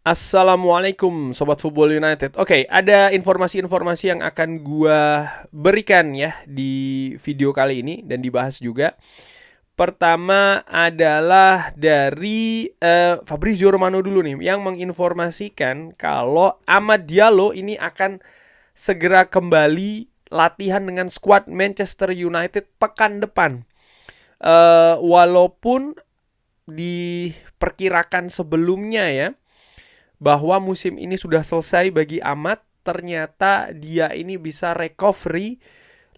Assalamualaikum Sobat Football United. Oke, ada informasi-informasi yang akan gua berikan ya di video kali ini dan dibahas juga. Pertama adalah dari Fabrizio Romano dulu nih, yang menginformasikan kalau Amad Diallo ini akan segera kembali latihan dengan skuad Manchester United pekan depan. Walaupun diperkirakan sebelumnya ya bahwa musim ini sudah selesai bagi Amad, ternyata dia ini bisa recovery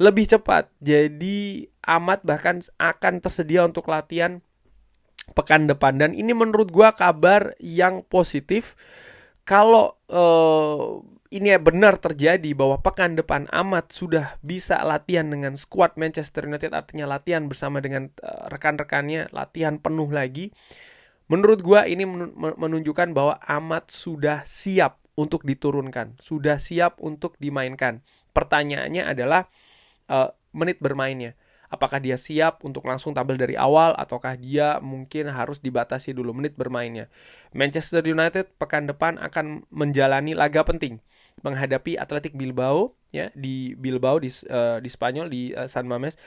lebih cepat. Jadi Amad bahkan akan tersedia untuk latihan pekan depan. Dan ini menurut gua kabar yang positif. Kalau ini benar terjadi bahwa pekan depan Amad sudah bisa latihan dengan skuad Manchester United, artinya latihan bersama dengan rekan-rekannya, latihan penuh lagi. Menurut gua ini menunjukkan bahwa Amad sudah siap untuk diturunkan, sudah siap untuk dimainkan. Pertanyaannya adalah menit bermainnya. Apakah dia siap untuk langsung tampil dari awal ataukah dia mungkin harus dibatasi dulu menit bermainnya. Manchester United pekan depan akan menjalani laga penting menghadapi Athletic Bilbao ya di Bilbao di Spanyol di San Mamés.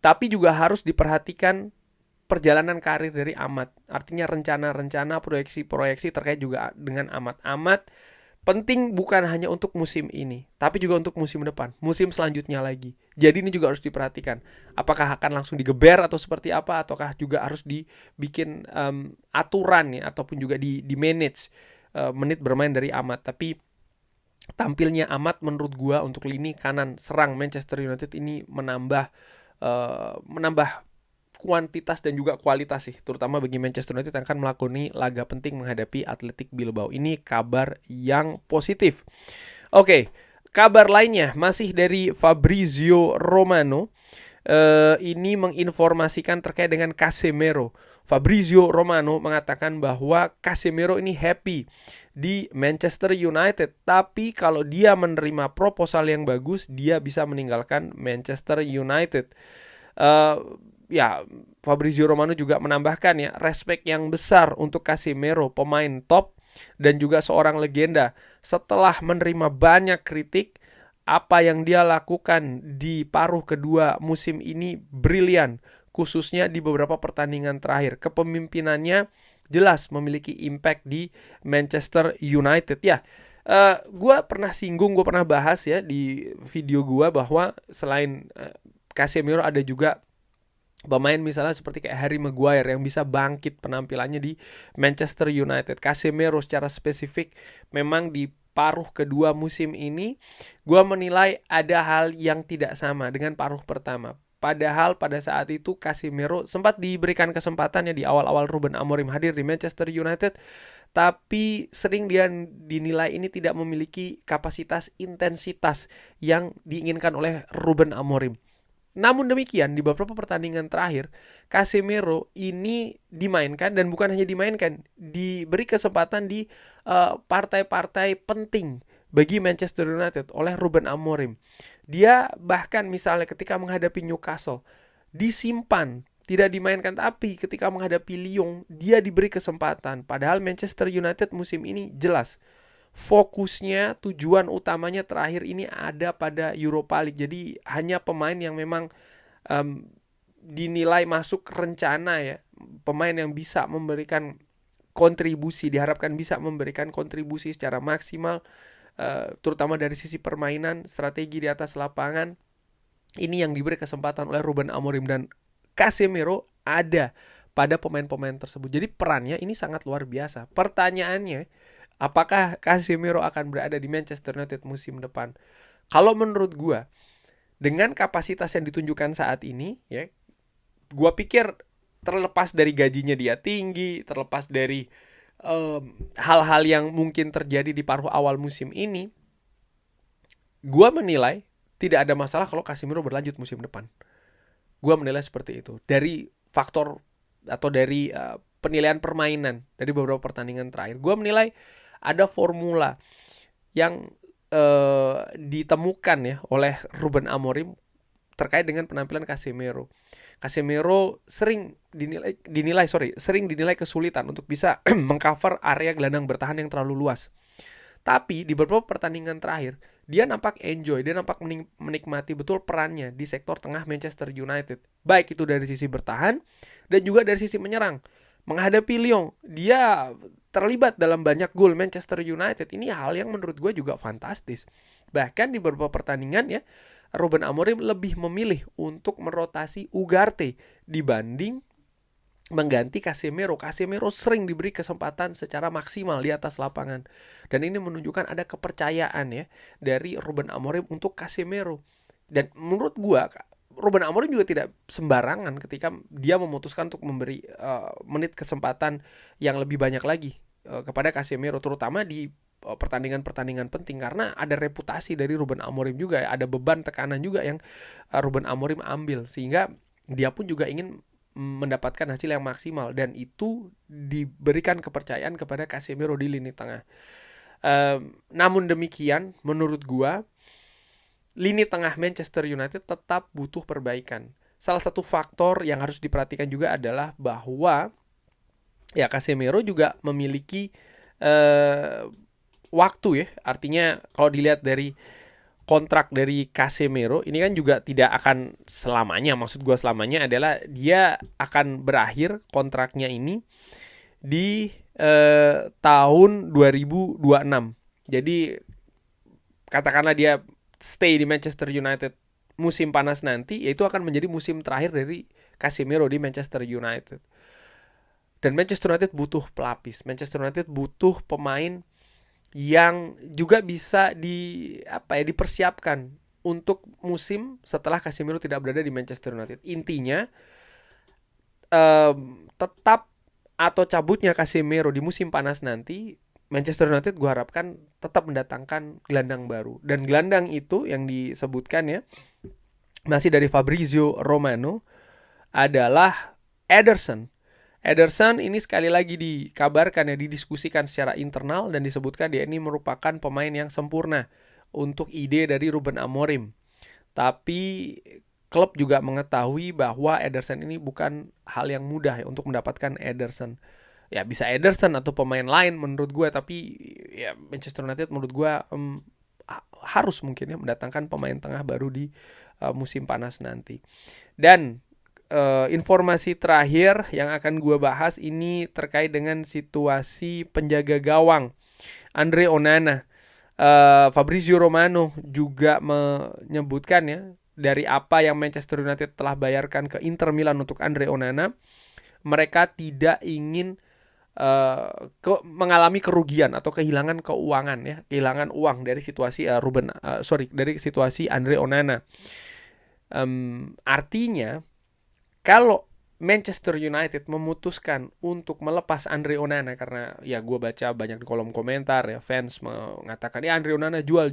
Tapi juga harus diperhatikan perjalanan karir dari Amad. Artinya rencana-rencana, proyeksi-proyeksi terkait juga dengan Amad. Amad penting bukan hanya untuk musim ini, tapi juga untuk musim depan, musim selanjutnya lagi. Jadi ini juga harus diperhatikan. Apakah akan langsung digeber atau seperti apa, ataukah juga harus dibikin aturan ya, ataupun juga di manage menit bermain dari Amad. Tapi tampilnya Amad menurut gua untuk lini kanan serang Manchester United ini menambah kuantitas dan juga kualitas sih, terutama bagi Manchester United yang akan melakoni laga penting menghadapi Athletic Bilbao. Ini kabar yang positif. Oke, kabar lainnya masih dari Fabrizio Romano. Ini menginformasikan terkait dengan Casemiro. Fabrizio Romano mengatakan bahwa Casemiro ini happy di Manchester United, tapi kalau dia menerima proposal yang bagus, dia bisa meninggalkan Manchester United. Ya, Fabrizio Romano juga menambahkan ya, respect yang besar untuk Casemiro, pemain top dan juga seorang legenda. Setelah menerima banyak kritik, apa yang dia lakukan di paruh kedua musim ini brilian, khususnya di beberapa pertandingan terakhir. Kepemimpinannya jelas memiliki impact di Manchester United ya. Gue pernah bahas ya di video gue bahwa selain Casemiro ada juga pemain misalnya seperti kayak Harry Maguire yang bisa bangkit penampilannya di Manchester United. Casemiro secara spesifik memang di paruh kedua musim ini gue menilai ada hal yang tidak sama dengan paruh pertama. Padahal pada saat itu Casemiro sempat diberikan kesempatannya di awal-awal Ruben Amorim hadir di Manchester United, tapi sering dia dinilai ini tidak memiliki kapasitas intensitas yang diinginkan oleh Ruben Amorim. Namun demikian, di beberapa pertandingan terakhir, Casemiro ini dimainkan, dan bukan hanya dimainkan, diberi kesempatan di partai-partai penting bagi Manchester United oleh Ruben Amorim. Dia bahkan misalnya ketika menghadapi Newcastle, disimpan, tidak dimainkan, tapi ketika menghadapi Lyon, dia diberi kesempatan. Padahal Manchester United musim ini jelas fokusnya, tujuan utamanya terakhir ini ada pada Europa League. Jadi hanya pemain yang memang dinilai masuk rencana ya, pemain yang bisa memberikan kontribusi, diharapkan bisa memberikan kontribusi secara maksimal, terutama dari sisi permainan, strategi di atas lapangan. Ini yang diberi kesempatan oleh Ruben Amorim, dan Casemiro ada pada pemain-pemain tersebut. Jadi perannya ini sangat luar biasa. Pertanyaannya, apakah Casemiro akan berada di Manchester United musim depan? Kalau menurut gue, dengan kapasitas yang ditunjukkan saat ini, ya, gue pikir terlepas dari gajinya dia tinggi, terlepas dari hal-hal yang mungkin terjadi di paruh awal musim ini, gue menilai tidak ada masalah kalau Casemiro berlanjut musim depan. Gue menilai seperti itu. Dari faktor atau dari penilaian permainan dari beberapa pertandingan terakhir, gue menilai ada formula yang ditemukan ya oleh Ruben Amorim terkait dengan penampilan Casemiro. Casemiro sering dinilai kesulitan untuk bisa mengcover area gelandang bertahan yang terlalu luas. Tapi di beberapa pertandingan terakhir, dia nampak enjoy, dia nampak menikmati betul perannya di sektor tengah Manchester United. Baik itu dari sisi bertahan dan juga dari sisi menyerang. Menghadapi Lyon, dia terlibat dalam banyak gol Manchester United. Ini hal yang menurut gue juga fantastis. Bahkan di beberapa pertandingan ya, Ruben Amorim lebih memilih untuk merotasi Ugarte dibanding mengganti Casemiro. Casemiro sering diberi kesempatan secara maksimal di atas lapangan. Dan ini menunjukkan ada kepercayaan ya dari Ruben Amorim untuk Casemiro. Dan menurut gua Ruben Amorim juga tidak sembarangan ketika dia memutuskan untuk memberi menit kesempatan yang lebih banyak lagi kepada Casemiro, terutama di pertandingan-pertandingan penting, karena ada reputasi dari Ruben Amorim juga, ada beban tekanan juga yang Ruben Amorim ambil, sehingga dia pun juga ingin mendapatkan hasil yang maksimal, dan itu diberikan kepercayaan kepada Casemiro di lini tengah. Namun demikian, menurut gua lini tengah Manchester United tetap butuh perbaikan. Salah satu faktor yang harus diperhatikan juga adalah bahwa ya Casemiro juga memiliki waktu ya. Artinya kalau dilihat dari kontrak dari Casemiro ini kan juga tidak akan selamanya. Maksud gue selamanya adalah dia akan berakhir kontraknya ini di tahun 2026. Jadi katakanlah dia stay di Manchester United musim panas nanti, yaitu akan menjadi musim terakhir dari Casemiro di Manchester United. Dan Manchester United butuh pelapis. Manchester United butuh pemain yang juga bisa dipersiapkan untuk musim setelah Casemiro tidak berada di Manchester United. Intinya tetap atau cabutnya Casemiro di musim panas nanti, Manchester United gue harapkan tetap mendatangkan gelandang baru. Dan gelandang itu yang disebutkan ya, masih dari Fabrizio Romano, adalah Ederson. Ederson ini sekali lagi dikabarkan ya, didiskusikan secara internal dan disebutkan dia ini merupakan pemain yang sempurna untuk ide dari Ruben Amorim. Tapi klub juga mengetahui bahwa Ederson ini bukan hal yang mudah ya untuk mendapatkan Ederson. Ya bisa Ederson atau pemain lain menurut gue, tapi ya Manchester United menurut gue harus mungkin ya mendatangkan pemain tengah baru di musim panas nanti. Dan informasi terakhir yang akan gue bahas ini terkait dengan situasi penjaga gawang Andre Onana. Fabrizio Romano juga menyebutkan ya, dari apa yang Manchester United telah bayarkan ke Inter Milan untuk Andre Onana, mereka tidak ingin mengalami kerugian atau kehilangan keuangan ya, kehilangan uang dari situasi dari situasi Andre Onana. Artinya kalau Manchester United memutuskan untuk melepas Andre Onana, karena ya gue baca banyak di kolom komentar ya, fans mengatakan ya Andre Onana jual.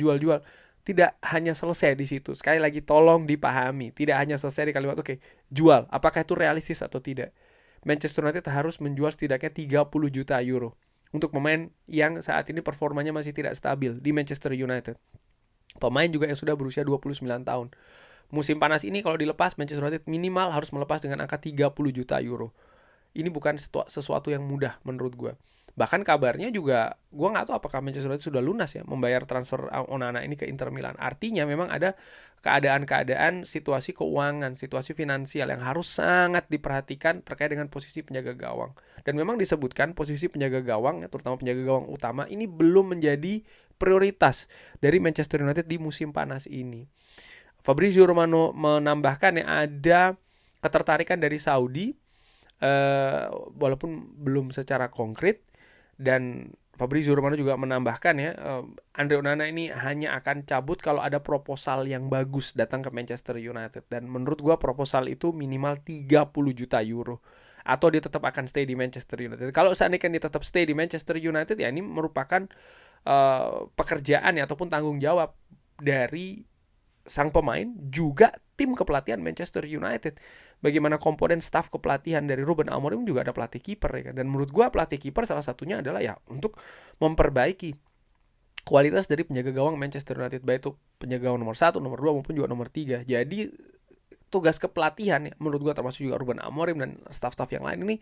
Tidak hanya selesai di situ. Sekali lagi tolong dipahami, tidak hanya selesai di kalimat oke, jual. Apakah itu realistis atau tidak? Manchester United harus menjual setidaknya 30 juta euro untuk pemain yang saat ini performanya masih tidak stabil di Manchester United. Pemain juga yang sudah berusia 29 tahun. Musim panas ini kalau dilepas, Manchester United minimal harus melepas dengan angka 30 juta euro. Ini bukan sesuatu yang mudah menurut gue. Bahkan kabarnya juga, gue gak tahu apakah Manchester United sudah lunas ya membayar transfer Onana ini ke Inter Milan. Artinya memang ada keadaan-keadaan situasi keuangan, situasi finansial yang harus sangat diperhatikan terkait dengan posisi penjaga gawang. Dan memang disebutkan posisi penjaga gawang, terutama penjaga gawang utama, ini belum menjadi prioritas dari Manchester United di musim panas ini. Fabrizio Romano menambahkan ya, ada ketertarikan dari Saudi, walaupun belum secara konkret. Dan Fabrizio Romano juga menambahkan ya, Andre Onana ini hanya akan cabut kalau ada proposal yang bagus datang ke Manchester United. Dan menurut gue proposal itu minimal 30 juta euro. Atau dia tetap akan stay di Manchester United. Kalau seandainya dia tetap stay di Manchester United, ya ini merupakan pekerjaan ya, ataupun tanggung jawab dari sang pemain juga tim kepelatihan Manchester United. Bagaimana komponen staf kepelatihan dari Ruben Amorim, juga ada pelatih kiper ya kan. Dan menurut gua pelatih kiper salah satunya adalah ya untuk memperbaiki kualitas dari penjaga gawang Manchester United, baik itu penjaga gawang nomor 1, nomor 2 maupun juga nomor 3. Jadi tugas kepelatihan ya, menurut gue termasuk juga Ruben Amorim dan staff-staff yang lain ini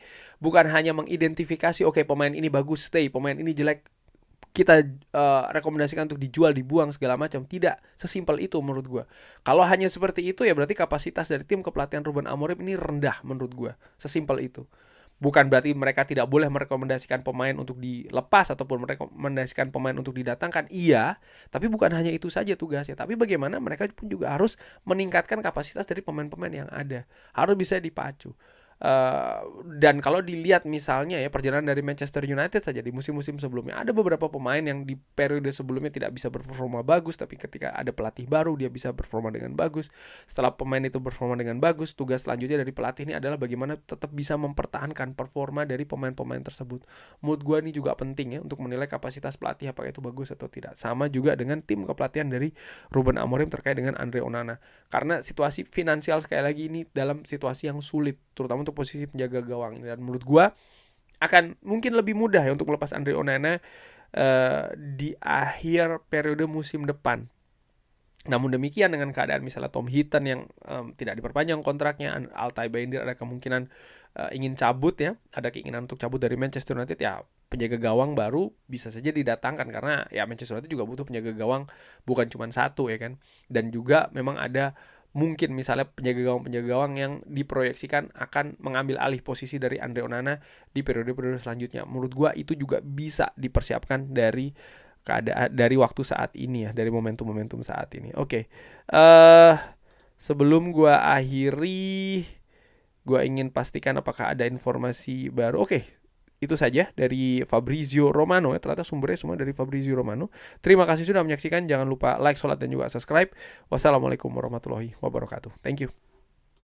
bukan hanya mengidentifikasi oke, pemain ini bagus stay, pemain ini jelek kita rekomendasikan untuk dijual, dibuang segala macam. Tidak sesimpel itu menurut gue. Kalau hanya seperti itu ya berarti kapasitas dari tim kepelatihan Ruben Amorim ini rendah menurut gue. Sesimpel itu. Bukan berarti mereka tidak boleh merekomendasikan pemain untuk dilepas ataupun merekomendasikan pemain untuk didatangkan. Iya, tapi bukan hanya itu saja tugasnya. Tapi bagaimana mereka pun juga harus meningkatkan kapasitas dari pemain-pemain yang ada. Harus bisa dipacu. Dan kalau dilihat misalnya ya perjalanan dari Manchester United saja di musim-musim sebelumnya, ada beberapa pemain yang di periode sebelumnya tidak bisa berperforma bagus, tapi ketika ada pelatih baru dia bisa berperforma dengan bagus. Setelah pemain itu berperforma dengan bagus, tugas selanjutnya dari pelatih ini adalah bagaimana tetap bisa mempertahankan performa dari pemain-pemain tersebut. Menurut gue ini juga penting ya untuk menilai kapasitas pelatih apakah itu bagus atau tidak. Sama juga dengan tim kepelatihan dari Ruben Amorim terkait dengan Andre Onana, karena situasi finansial sekali lagi ini dalam situasi yang sulit, terutama untuk posisi penjaga gawang. Dan menurut gue akan mungkin lebih mudah ya untuk melepas Andre Onana di akhir periode musim depan. Namun demikian dengan keadaan misalnya Tom Heaton yang tidak diperpanjang kontraknya, Altay Bayindir ada kemungkinan ingin cabut ya, ada keinginan untuk cabut dari Manchester United ya, penjaga gawang baru bisa saja didatangkan karena ya Manchester United juga butuh penjaga gawang bukan cuma satu ya kan. Dan juga memang ada mungkin misalnya penjaga gawang yang diproyeksikan akan mengambil alih posisi dari Andre Onana di periode-periode selanjutnya. Menurut gua itu juga bisa dipersiapkan dari keadaan dari waktu saat ini ya, dari momentum-momentum saat ini. Oke. Sebelum gua akhiri, gua ingin pastikan apakah ada informasi baru. Oke. Itu saja dari Fabrizio Romano ya. Ternyata sumbernya semua dari Fabrizio Romano. Terima kasih sudah menyaksikan. Jangan lupa like, share, dan juga subscribe. Wassalamualaikum warahmatullahi wabarakatuh. Thank you.